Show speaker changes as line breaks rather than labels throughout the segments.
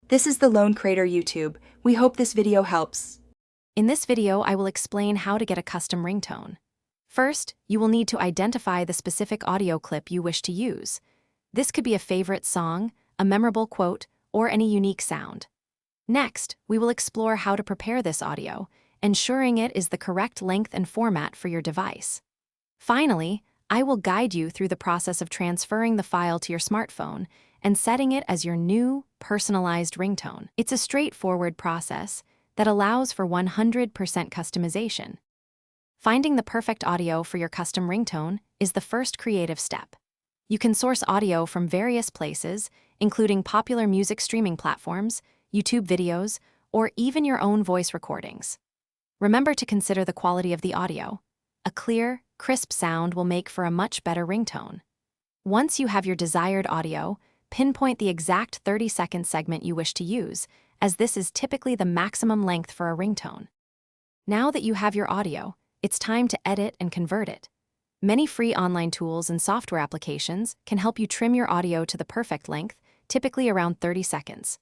This is the Lone Crater YouTube. We hope this video helps.
In this video, I will explain how to get a custom ringtone. First, you will need to identify the specific audio clip you wish to use. This could be a favorite song, a memorable quote, or any unique sound. Next, we will explore how to prepare this audio, ensuring it is the correct length and format for your device. Finally, I will guide you through the process of transferring the file to your smartphone and setting it as your new, personalized ringtone. It's a straightforward process that allows for 100% customization. Finding the perfect audio for your custom ringtone is the first creative step. You can source audio from various places, including popular music streaming platforms, YouTube videos, or even your own voice recordings. Remember to consider the quality of the audio. A clear, crisp sound will make for a much better ringtone. Once you have your desired audio, pinpoint the exact 30-second segment you wish to use, as this is typically the maximum length for a ringtone. Now that you have your audio, it's time to edit and convert it. Many free online tools and software applications can help you trim your audio to the perfect length, typically around 30 seconds.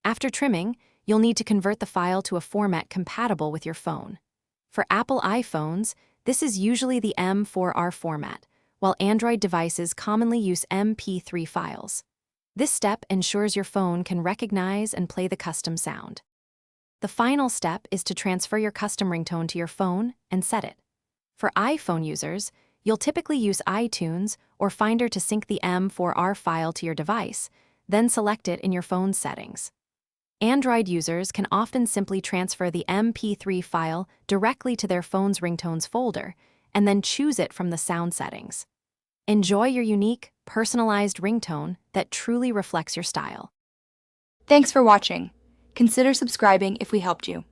After trimming, you'll need to convert the file to a format compatible with your phone. For Apple iPhones, this is usually the M4R format, while Android devices commonly use MP3 files. This step ensures your phone can recognize and play the custom sound. The final step is to transfer your custom ringtone to your phone and set it. For iPhone users, you'll typically use iTunes or Finder to sync the M4R file to your device, then select it in your phone's settings. Android users can often simply transfer the MP3 file directly to their phone's ringtones folder and then choose it from the sound settings. Enjoy your unique, personalized ringtone that truly reflects your style.
Thanks for watching. Consider subscribing if we helped you.